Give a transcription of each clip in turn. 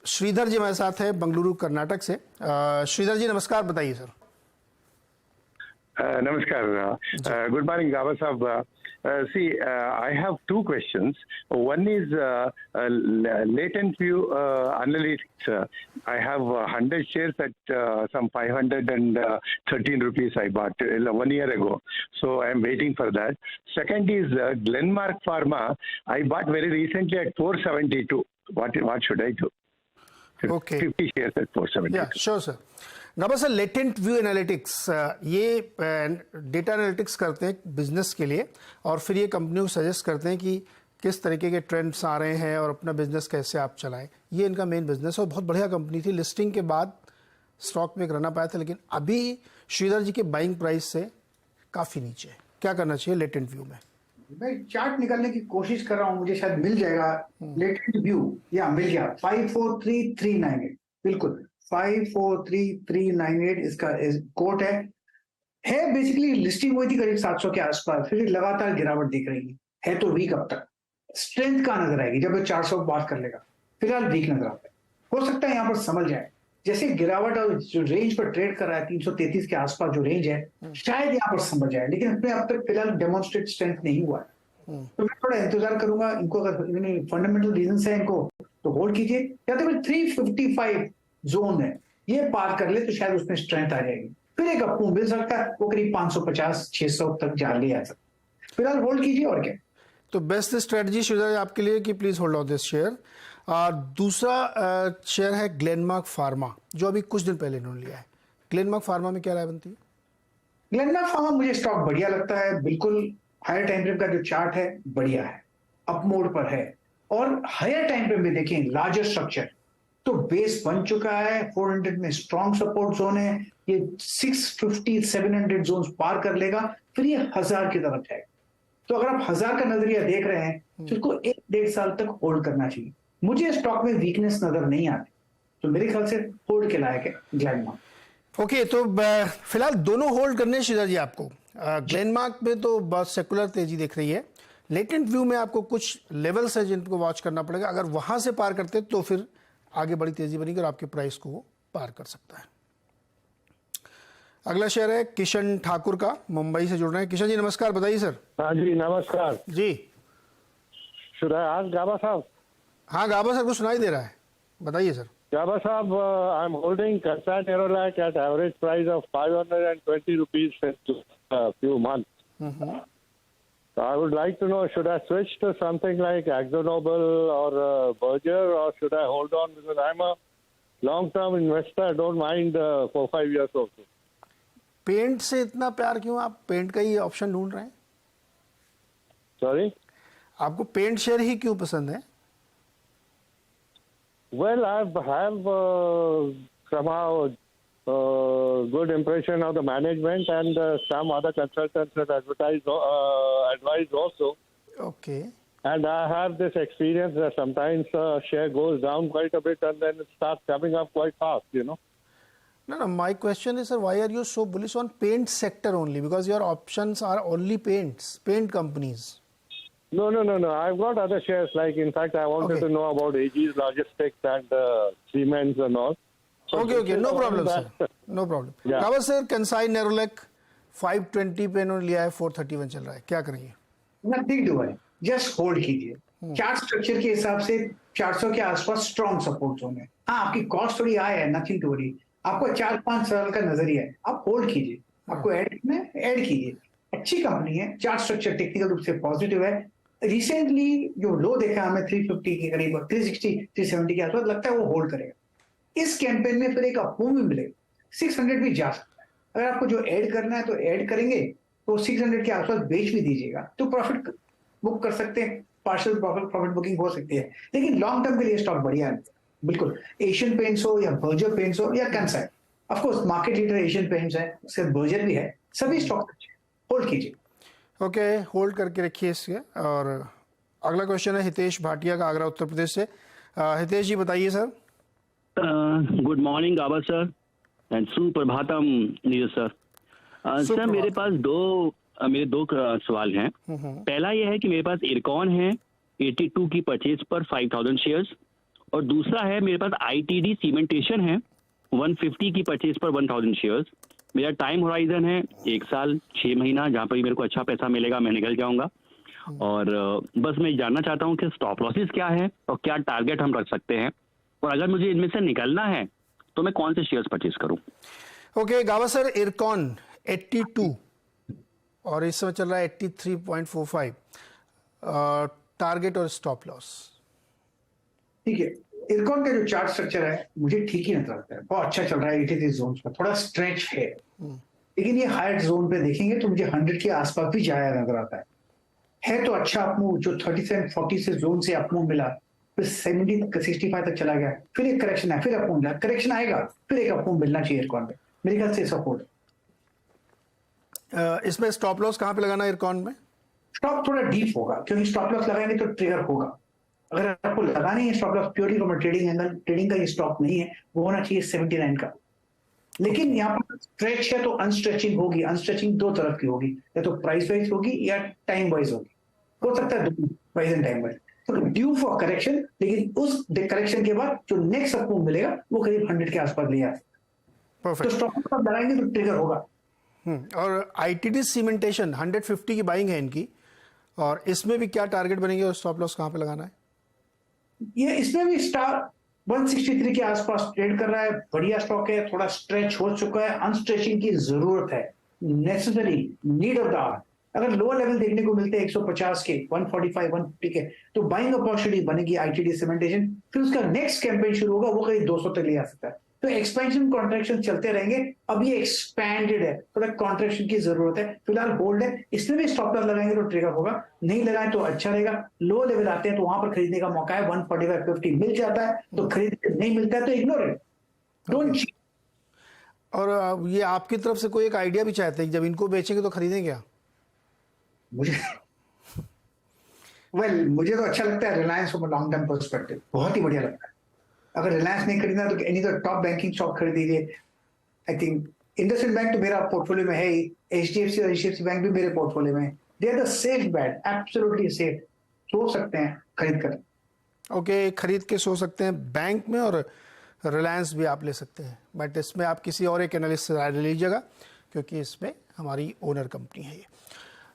श्रीधर जी हमारे साथ है बंगलुरु कर्नाटक से। श्रीधर जी नमस्कार, बताइए sir. Namaskar. Good morning, Gaba Sahab. I have two questions. One is latent view analytics. I have 100 shares at some 513 rupees I bought 1 year ago. So I am waiting for that. Second is Glenmark Pharma. I bought very recently at 472. What should I do? Okay. 50 shares at 472. Yeah, sure sir. Gauba sir, latent view analytics ये data analytics करते हैं business के लिए और फिर ये company को suggest करते हैं कि किस तरीके के ट्रेंड्स आ रहे हैं और अपना बिजनेस कैसे आप चलाएं। ये इनका मेन बिजनेस है और बहुत बढ़िया कंपनी थी। लिस्टिंग के बाद स्टॉक में एक रन अप आया था, लेकिन अभी श्रीधर जी के बाइंग प्राइस से काफ़ी नीचे है। क्या करना चाहिए लेटेंट व्यू में? मैं चार्ट निकालने की कोशिश कर रहा हूँ, मुझे शायद मिल जाएगा लेटेंट व्यू। या मिल गया 543398, बिल्कुल 543398 इसका कोट है बेसिकली। लिस्टिंग हुई थी करीब 700 के आसपास, फिर लगातार गिरावट दिख रही है तो वीक। अब तक स्ट्रेंथ कहाँ नजर आएगी जब 400 बात कर लेगा? फिलहाल वीक नजर आता है। हो सकता है यहाँ पर समझ जाए, जैसे गिरावट और जो रेंज पर ट्रेड कर रहा है 333 के आसपास जो रेंज है, शायद यहाँ पर समझ जाए, लेकिन इसमें अब तक फिलहाल डेमोन्स्ट्रेट स्ट्रेंथ नहीं हुआ है। तो मैं थोड़ा इंतजार करूंगा। इनको अगर फंडामेंटल रीजन है इनको तो होल्ड कीजिए, या तो फिर 355 जोन है ये पार कर ले तो शायद उसमें स्ट्रेंथ आ जाएगी। फिर एक अप मूव मिल सकता है, वो करीब 550-600 तक जा ले आ सकता। फिलहाल होल्ड कीजिए और क्या। तो बेस्ट स्ट्रेटजी श्रीधर आपके लिए कि please hold on this share. और दूसरा शेयर है ग्लेनमार्क फार्मा, जो अभी कुछ दिन पहले इन्होंने लिया है। ग्लेनमार्क फार्मा में क्या राय बनती है? ग्लेनमार्क फार्मा मुझे स्टॉक बढ़िया लगता है, बिल्कुल हायर टाइम फ्रेम का जो चार्ट है बढ़िया है, अप मोड पर है। और हायर टाइम फ्रेम में देखें लार्जर स्ट्रक्चर तो बेस बन चुका है। 400 में स्ट्रॉन्ग सपोर्ट जोन है, ये 650-700 जोन पार कर लेगा, फिर ये 1000 की तरफ जाएगा। तो अगर आप 1000 का नजरिया देख रहे हैं तो इसको 1-1.5 साल तक होल्ड करना चाहिए। मुझे स्टॉक में वीकनेस नजर नहीं आती, तो मेरे ख्याल से होल्ड के लायक है ग्लेनमार्क। ओके, तो फिलहाल दोनों होल्ड करने श्रीधर जी आपको। ग्लेनमार्क में तो बहुत सेकुलर तेजी दिख रही है। लेटेंट व्यू में आपको कुछ लेवल्स है जिनको वॉच करना पड़ेगा। अगर वहां से पार करते तो फिर आगे बड़ी तेजी बनेगी और आपके प्राइस को वो पार कर सकता है। अगला शेयर है किशन ठाकुर का, मुंबई से जुड़ रहे हैं। किशन जी नमस्कार, बताइए सर। हाँ जी नमस्कार जी। शुड आई आस्क गाबा साहब? हाँ गाबा सर को सुनाई दे रहा है, बताइए सर। गाबा साहब, I am holding Kansai Nerolac at average price of 520 rupees since a few months. So I would like to know, should I switch to something like AkzoNobel or Berger, or should I hold on because I'm a long-term investor? I don't mind 4-5 years also. Paint से इतना प्यार क्यों? आप paint का ही option ढूंढ रहे हैं? Sorry? आपको पेंट शेयर ही क्यों पसंद है? Well, I have somehow good impression of the management and some other consultants that advise also. Okay. And I have this experience that sometimes share goes down quite a bit and then it starts coming up quite fast, you know. No, my question is, sir, why are you so bullish on paint sector only? Because your options are only paints, paint companies. No. I've got other shares. Like, in fact, I wanted to know about AG's Logistics and Siemens and all. So okay, no problem, sir. No problem. Yeah. Gaba sir, Kansai Nerolac 520 पे इन्होंने लिया है, 431 चल रहा है, क्या करेंगे? Nothing do है, जस्ट होल्ड कीजिए। चार्ट स्ट्रक्चर के हिसाब से 400 के आसपास स्ट्रॉन्ग सपोर्ट जोन है। हाँ, आपकी कॉस्ट थोड़ी हाई है, नथिंग टू वरी। आपको 4-5 साल का नजरिया है, आप होल्ड कीजिए। आपको ऐड करना है, ऐड कीजिए। अच्छी कंपनी है, चार्ट स्ट्रक्चर टेक्निकल रूप से पॉजिटिव है। रिसेंटली जो लो देखा हमें 350 के करीब, 360-370 के आसपास, लगता है वो होल्ड करेगा। इस कैंपेन में फिर एक अपूर्व भी मिलेगा, 600 भी जा सकता है। अगर आपको जो ऐड करना है तो ऐड करेंगे, तो 600 के आसपास बेच भी दीजिएगा तो प्रॉफिट बुक कर सकते हैं। पार्शियल प्रॉफिट बुकिंग हो सकती है, लेकिन लॉन्ग टर्म के लिए स्टॉक बढ़िया है बिल्कुल। एशियन पेंट्स हो या बर्जर पेंट्स हो या Kansai, of course market leader Asian paints है, उसके बर्जर भी है, सभी स्टॉक अच्छे, होल्ड कीजिए। ओके, होल्ड करके रखिए इसके। और अगला क्वेश्चन है हितेश भाटिया का, आगरा उत्तर प्रदेश से। हितेश जी बताइए sir. Good morning Gaba sir and सुप्रभातम नीरज सर। सर मेरे पास मेरे दो सवाल हैं। पहला यह है कि मेरे पास इरकॉन है 82 की परचेज पर 5000 शेयर्स, और दूसरा है मेरे पास ITD सीमेंटेशन है 150 की परचेज पर 1000 शेयर्स। मेरा टाइम होराइजन है 1 साल 6 महीना, जहां पर मेरे को अच्छा पैसा मिलेगा मैं निकल जाऊंगा। और बस मैं जानना चाहता हूं कि स्टॉप लॉसेस क्या है और क्या टारगेट हम रख सकते हैं, और अगर मुझे इनमें से निकलना है तो मैं कौन से शेयर्स परचेज करूं। ओके गावस्कर, इरकॉन 82 और इस समय चल रहा है 83.45, टारगेट और स्टॉप लॉस। ठीक है, इरकॉन का जो चार्ट स्ट्रक्चर है मुझे ठीक ही नजर आता है, बहुत अच्छा चल रहा है 83 जोन पर, थोड़ा स्ट्रेच है, लेकिन ये हायर जोन पे देखेंगे तो मुझे 100 के आसपास भी जाया नजर आता है तो अच्छा अपमूव जो 37-40 से जोन से अपमूव मिला, फिर 70-65 तक चला गया, फिर एक करेक्शन है, फिर अपमूव मिला, करेक्शन आएगा, फिर एक अपमूव मिलना चाहिए इरकॉन पे, मेरे ख्याल से सपोर्ट। इसमें स्टॉप लॉस कहाँ पे लगाना है इरकॉन में? स्टॉप थोड़ा डीप होगा, क्योंकि स्टॉप लॉस लगाएंगे तो ट्रिगर होगा। अगर आपको लगाना है stop loss purely from trading angle, trading का ये स्टॉप नहीं है, वो होना चाहिए 79 का। लेकिन यहाँ पर स्ट्रेच है तो अनस्ट्रेचिंग होगी, अनस्ट्रेचिंग दो तरफ की होगी, या तो प्राइस वाइज होगी या टाइम वाइज होगी, हो सकता है प्राइस एंड टाइम वाइज। तो ड्यू फॉर करेक्शन, लेकिन उस करेक्शन के बाद जो नेक्स्ट अपमूव मिलेगा वो करीब 100 के आसपास ले आए, तो स्टॉप लॉस लगाएंगे तो ट्रिगर होगा। और ITD सीमेंटेशन 150 की बाइंग है इनकी, और इसमें भी क्या टारगेट बनेगी और स्टॉप लॉस कहाँ पे लगाना है? ये इसमें भी स्टार 163 के आसपास ट्रेड कर रहा है, बढ़िया स्टॉक है, थोड़ा स्ट्रेच हो चुका है, अनस्ट्रेचिंग की जरूरत है, necessary need of the hour. अगर लोअर लेवल देखने को मिलते हैं 150 के, 145, 150 के, तो बाइंग अपॉर्चुनिटी बनेगी ITD सीमेंटेशन, फिर उसका नेक्स्ट कैंपेन शुरू होगा, वो करीब 200 तक ले आ सकता है। तो एक्सपेंशन कॉन्ट्रैक्शन चलते रहेंगे, अब ये एक्सपैंडेड है, थोड़ा कॉन्ट्रैक्शन की जरूरत है, फिलहाल होल्ड है, इसमें भी स्टॉप लॉस लगाएंगे तो ट्रिगर होगा, नहीं लगाएं तो अच्छा रहेगा। लो लेवल आते हैं तो वहां पर खरीदने का मौका है, 145-50 मिल जाता है तो खरीद, नहीं मिलता है तो इग्नोर इट, डोंट चीट। और ये आपकी तरफ से कोई एक आइडिया भी चाहते हैं, जब इनको बेचेंगे तो खरीदें क्या? मुझे मुझे तो अच्छा लगता है Reliance from long term perspective, बहुत ही बढ़िया लगता है। अगर रिलायंस नहीं खरीदना तो एनी तो टॉप बैंकिंग स्टॉक खरीद लीजिए। आई थिंक इंडसइंड बैंक तो मेरा पोर्टफोलियो में है ही, HDFC और HDFC बैंक भी मेरे पोर्टफोलियो में है, they are the safe bet, absolutely safe, so सकते हैं खरीद कर। ओके, खरीद के सो सकते हैं बैंक में, और रिलायंस भी आप ले सकते हैं, बट इसमें आप किसी और एक एनालिस्ट से राय लीजिएगा, क्योंकि इसमें हमारी ओनर कंपनी है ये।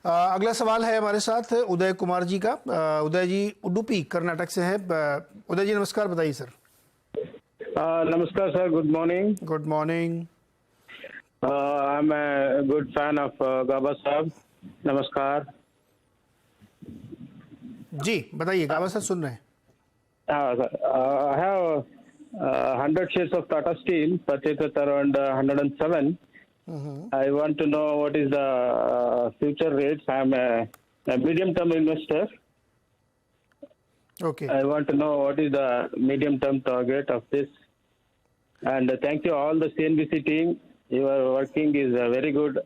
अगला सवाल है हमारे साथ उदय कुमार जी का। उदय जी उडुपी कर्नाटक से हैं। उदय जी नमस्कार, बताइए सर। नमस्कार sir, good morning. Good morning. I am a good fan of Gaba साहब, नमस्कार जी, बताइए। गाबा सर सुन रहे हैं। I have 100 shares of Tata Steel purchased at around 107. I want to know what is the future rates. I am a medium-term investor. Okay. I want to know what is the medium-term target of this. And thank you all the CNBC team. Your working is very good.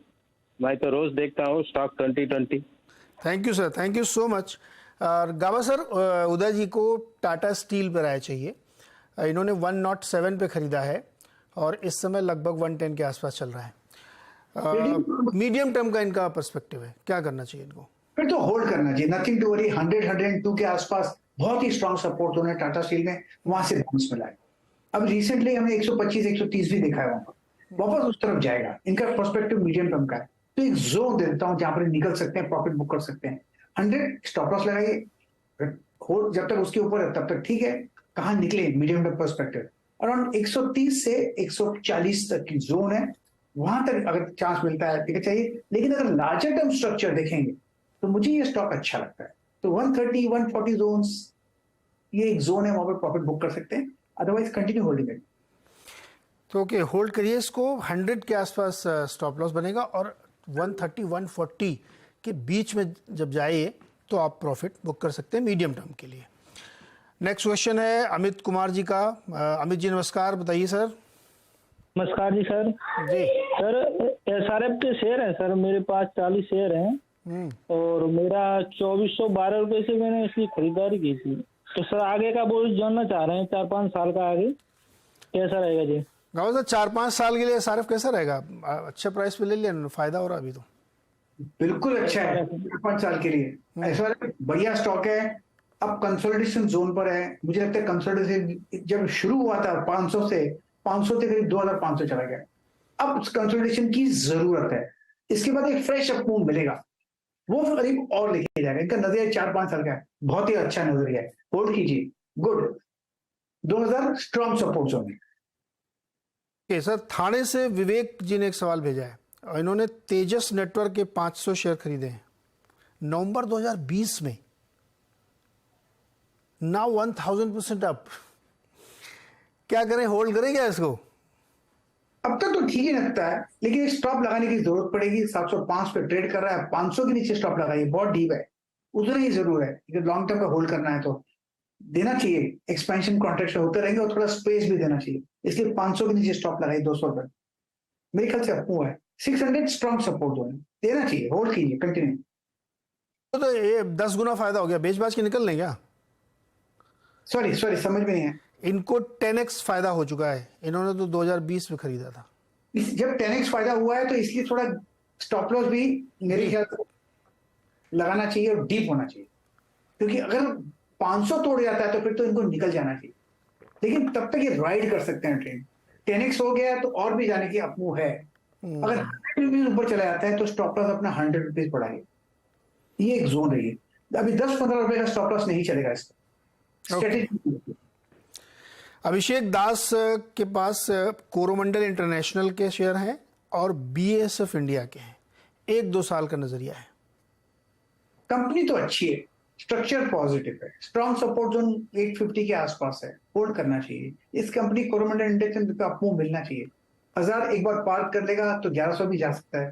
मैं तो रोज देखता हूँ stock 2020। Thank you sir, thank you so much. Gaba sir, Uday ji को Tata steel पर आया चाहिए। इन्होंने 107 पे खरीदा है और इस समय लगभग 110 के आसपास चल रहा है। मीडियम टर्म का इनका पर्सपेक्टिव है, क्या करना चाहिए इनको? फिर तो होल्ड करना चाहिए, नथिंग टू वरी। 100-102 के आसपास बहुत ही स्ट्रॉन्ग सपोर्ट उन्हें टाटा स्टील में वहां से बाउंस मिला है। अब रिसेंटली हमने 125-130 भी देखा है, वहां पर वापस उस तरफ जाएगा। इनका पर्सपेक्टिव मीडियम टर्म का है, तो एक जोन दे देता हूं जहां पर निकल सकते हैं, प्रॉफिट बुक कर सकते हैं। 100 स्टॉप लॉस लगाइए, होल्ड जब तक उसके ऊपर है तब तक ठीक है। कहां निकले मीडियम टर्म पर्सपेक्टिव? अराउंड 130 से 140 तक की जोन है, वहां तक अगर चांस मिलता है ठीक है चाहिए। लेकिन अगर लार्जर टर्म स्ट्रक्चर देखेंगे तो मुझे ये स्टॉक अच्छा लगता है। तो 130-140 जोन्स, ये एक जोन है, वहां पर प्रॉफिट बुक कर सकते हैं, अदरवाइज कंटिन्यू होल्डिंग इट। तो ओके, होल्ड करिए इसको। 100 के आसपास स्टॉप लॉस बनेगा और 130-140 के बीच में जब जाइए तो आप प्रॉफिट बुक कर सकते हैं मीडियम टर्म के लिए। नेक्स्ट क्वेश्चन है अमित कुमार जी का। अमित जी नमस्कार, बताइए सर। नमस्कार जी सर। जी सर, SRF के शेयर हैं सर, मेरे पास 40 शेयर हैं और मेरा 2412 रुपए से मैंने इसकी खरीदारी की थी। तो सर आगे का वो जानना चाह रहे हैं, 4-5 साल का आगे कैसा रहेगा जी? गाँव सर 4-5 साल के लिए SRF कैसा रहेगा? अच्छे प्राइस पे ले लिया, फायदा हो रहा अभी तो। बिल्कुल अच्छा है 5 साल के लिए। SRF बढ़िया स्टॉक है, अब कंसोलिडेशन जोन पर है। मुझे लगता है कंसोलिडेशन जब शुरू हुआ था 500 से 500 से करीब 2500 चला गया। अब कंसोलिडेशन की जरूरत है। इसके बाद एक फ्रेश अप मूव मिलेगा, वो करीब और लेके जाएगा। इनका नजरिया 4-5 साल का है, बहुत ही अच्छा नजरिया है। होल्ड कीजिए, गुड। 2000 स्ट्रॉन्ग सपोर्ट जोन है। ओके सर, थाने से विवेक जी ने एक सवाल भेजा है और इन्होंने तेजस नेटवर्क के 500 शेयर खरीदे हैं नवंबर 2020 में। Now 1000% up. क्या करें, होल्ड करें क्या इसको? अब तक तो ठीक ही लगता है, लेकिन स्टॉप लगाने की जरूरत पड़ेगी। 705 पे ट्रेड कर रहा है, 500 के नीचे स्टॉप लगाइए, बहुत डीप है। उतना ही जरूर है, लॉन्ग टर्म पे होल्ड करना है तो देना चाहिए। एक्सपेंशन कॉन्ट्रैक्ट होते रहेंगे और थोड़ा स्पेस भी देना चाहिए, इसलिए 500 के नीचे स्टॉप लगाइए। 200 पे मेरे ख्याल से अपू है। 600 स्ट्रॉन्ग सपोर्ट जोन है, देना चाहिए, होल्ड कीजिए, कंटिन्यू। तो ये 10 गुना फायदा हो गया, बेच बाज के निकल लें क्या? सॉरी समझ में नहीं है। इनको 10x फायदा हो चुका है, इन्होंने तो 2020 में खरीदा था। जब 10x फायदा हुआ है तो इसलिए थोड़ा स्टॉप लॉस भी मेरे ख्याल से लगाना चाहिए और डीप होना चाहिए, क्योंकि अगर 500 तोड़ जाता है तो फिर तो इनको निकल जाना चाहिए, लेकिन तब तक ये राइड कर सकते हैं ट्रेड। 10x हो गया तो और भी जाने की अपमूव है। अगर 100 रुपीज ऊपर चला जाता है तो स्टॉप लॉस अपना 100 रुपीज बढ़ाइए, ये एक जोन रही है। अभी 10-15 रुपए का स्टॉप लॉस नहीं चलेगा इसका। स्ट्रेटेजी अभिषेक दास के पास कोरोमंडल इंटरनेशनल के शेयर हैं और BASF इंडिया के हैं। 1-2 साल का नजरिया है। कंपनी तो अच्छी है, स्ट्रक्चर पॉजिटिव है, स्ट्रॉन्ग सपोर्ट जोन 850 के आसपास है, होल्ड करना चाहिए। इस कंपनी कोरोमंडल इंडेक्स का अपमूव मिलना चाहिए। 1000 एक बार पार कर लेगा तो 1100 भी जा सकता है।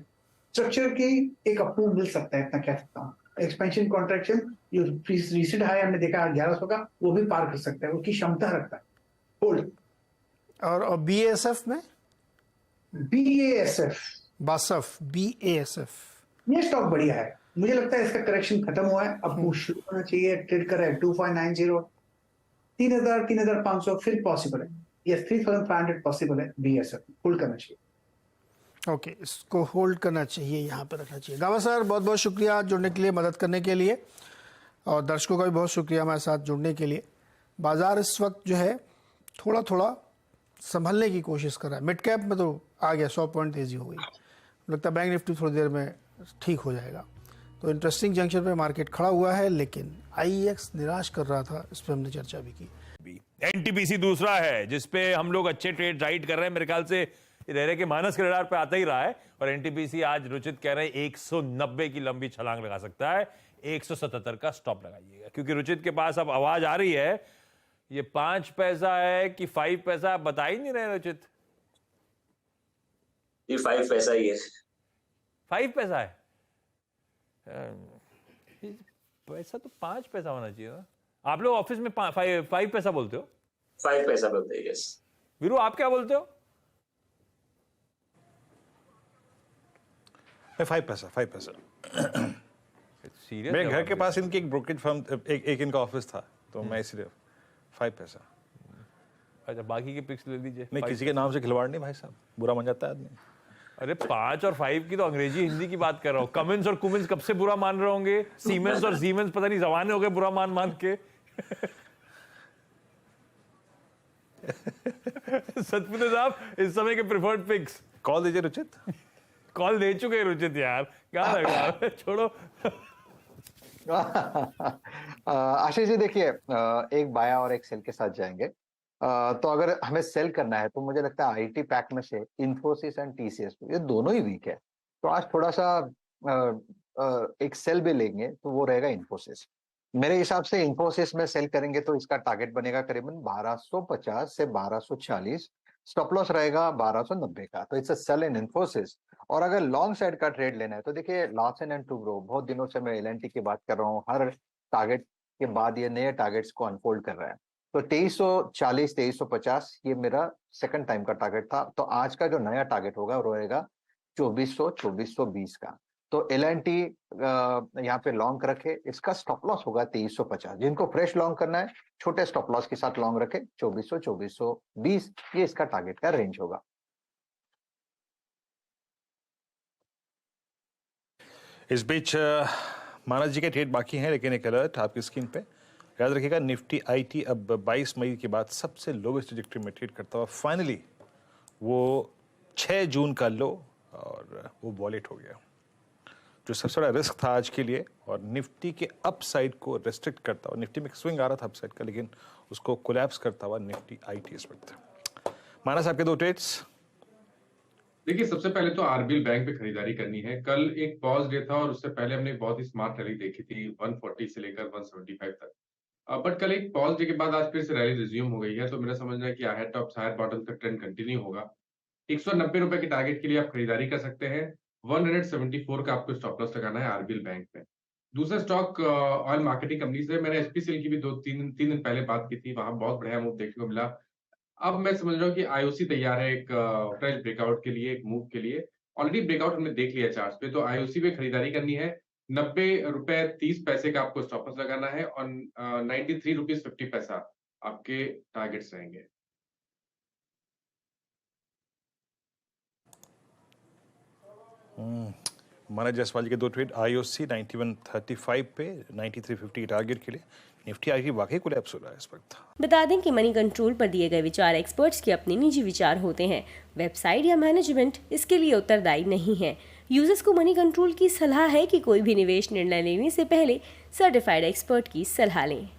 स्ट्रक्चर की एक अपमूव मिल सकता है, इतना कह सकता हूँ। एक्सपेंशन कॉन्ट्रैक्शन जो रिसेंट हाई हमने देखा 1100 का, वो भी पार कर सकता है, उसकी क्षमता रखता है। होल्ड। और BASF में BASF BASF ये स्टॉक बढ़िया है, मुझे लगता है इसका करेक्शन खत्म हुआ है, अब वो शुरू होना चाहिए। ट्रेड कर रहा है 2590, 3000, 3500 फिर पॉसिबल है। यस, 3500 पॉसिबल है। BASF होल्ड करना चाहिए। ओके, इसको होल्ड करना चाहिए, यहाँ पे रखना चाहिए। गावा सर, बहुत बहुत शुक्रिया जुड़ने के लिए, मदद करने के लिए, और दर्शकों का भी बहुत शुक्रिया हमारे साथ जुड़ने के लिए। बाजार इस वक्त जो है थोड़ा थोड़ा संभलने की कोशिश कर रहा है। मिड कैप में तो आ गया, 100 पॉइंट तेजी हो गई। लगता है बैंक निफ्टी थोड़ी देर में ठीक हो जाएगा। तो इंटरेस्टिंग जंक्शन पे मार्केट खड़ा हुआ है, लेकिन IEX निराश कर रहा था, इस पर हमने चर्चा भी की। NTPC दूसरा है जिसपे हम लोग अच्छे ट्रेड राइट कर रहे हैं। मेरे ख्याल से रह के मानस के रडार पे आता ही रहा है, और NTPC आज रुचित कह रहे हैं 190 की लंबी छलांग लगा सकता है। 177 का स्टॉप लगाइएगा, क्योंकि रुचित के पास अब आवाज आ रही है, ये 5 पैसा है कि 5 पैसा, आप बता ही नहीं रहे रुचित। ये 5 पैसा ही है। 5 पैसा है, पैसा तो 5 पैसा होना चाहिए ना। आप लोग ऑफिस में 5 पैसा बोलते हो? 5 पैसा बोलते हैं, यस। वीरू, आप क्या बोलते हो? 5 पैसा। सीरियस? मेरे घर के पास इनकी एक ब्रोकरेज फर्म, एक इनका ऑफिस था, तो मैं इसलिए 5 पैसा। अच्छा, बाकी के पिक्स ले लीजिए। नहीं, किसी के नाम से खिलवाड़ नहीं भाई साहब, बुरा मान जाता है आदमी। अरे 5 और 5 की तो अंग्रेजी हिंदी की बात कर रहा हूँ। कमिंस और कुमिंस कब से बुरा मान रहे होंगे? सीमेंस और जीमेंस पता नहीं जमाने हो गए बुरा मान के। सतपुते साहब, इस समय के प्रिफर्ड पिक्स। कॉल दीजिए रुचित। कॉल दे चुके हैं रुचित यार, क्या लगा? छोड़ो। आशीष जी, देखिए, एक बाया और एक सेल के साथ जाएंगे। तो अगर हमें सेल करना है तो मुझे लगता है IT पैक में से इन्फोसिस एंड TCS ये दोनों ही वीक है, तो आज थोड़ा सा एक सेल भी लेंगे तो वो रहेगा इन्फोसिस। मेरे हिसाब से इन्फोसिस में सेल करेंगे तो इसका टारगेट बनेगा करीबन 1250 से 1240, स्टॉप लॉस रहेगा 1290 का, तो इट्स अ सेल इन इन्फोसिस। और अगर लॉन्ग साइड का ट्रेड लेना है तो देखिए, लार्सन एंड टुब्रो, बहुत दिनों से मैं L&T की बात कर रहा हूँ, हर टारगेट के बाद ये नए टारगेट्स को अनफोल्ड कर रहा है। तो 2340, 2350 ये मेरा सेकंड टाइम का टारगेट था। तो आज का जो नया टारगेट होगा वो रहेगा 2400, 2420 का। तो L&T यहाँ पे लॉन्ग रखे, इसका स्टॉप लॉस होगा 2350। जिनको फ्रेश लॉन्ग करना है, छोटे स्टॉप लॉस के साथ लॉन्ग रखे, 2400, 2420 ये इसका टारगेट का रेंज होगा। इस बीच मानस जी के ट्रेड बाकी हैं, लेकिन एक अलर्ट आपकी स्क्रीन पे, याद रखिएगा निफ्टी आईटी अब 22 मई के बाद सबसे लोवेस्ट ट्रैजेक्टरी में ट्रेड करता हुआ फाइनली वो 6 जून का लो और वो वॉलेट हो गया, जो सबसे बड़ा रिस्क था आज के लिए और निफ्टी के अपसाइड को रेस्ट्रिक्ट करता हुआ। निफ्टी में स्विंग आ रहा था अपसाइड का, लेकिन उसको कोलैप्स करता हुआ निफ्टी आईटी इस वक्त। मानस आपके 2 ट्रेड्स। देखिए, सबसे पहले तो आरबीएल बैंक पे खरीदारी करनी है। कल एक पॉज डे था और उससे पहले हमने एक बहुत ही स्मार्ट रैली देखी थी 140 से लेकर 175 तक। बट कल एक पॉज डे के बाद आज फिर से रैली रिज्यूम हो गई है, तो मेरा समझना है कि हायर टॉप हायर बॉटम का ट्रेंड कंटिन्यू होगा। 190 रुपए के टारगेट के लिए आप खरीदारी कर सकते हैं। 174 का आपको स्टॉप लॉस लगाना है आरबीएल बैंक में। दूसरा स्टॉक ऑयल मार्केटिंग कंपनी से मैंने एचपीसीएल की भी 2-3 दिन पहले बात की थी, वहां बहुत बढ़िया मूव देखने को मिला। अब मैं समझ रहा हूँ कि आईओसी तैयार है एक फ्रेश ब्रेकआउट के लिए, एक मूव के लिए। ऑलरेडी ब्रेकआउट हमने देख लिया चार्ट पे, तो आईओसी पे खरीदारी करनी है। 90.30 का आपको स्टॉप लॉस लगाना है और 93.50 रुपीज आपके टारगेट्स रहेंगे। माना जायसवाल जी के 2 ट्रेड, आईओसी 91.35 पे 93.50 के टारगेट के लिए। निफ्टी आईटी वाकई कोलैप्स हो रहा है इस वक्त। बता दें कि मनी कंट्रोल पर दिए गए विचार एक्सपर्ट्स के अपने निजी विचार होते हैं। वेबसाइट या मैनेजमेंट इसके लिए उत्तरदायी नहीं है। यूजर्स को मनी कंट्रोल की सलाह है कि कोई भी निवेश निर्णय लेने से पहले सर्टिफाइड एक्सपर्ट की सलाह लें।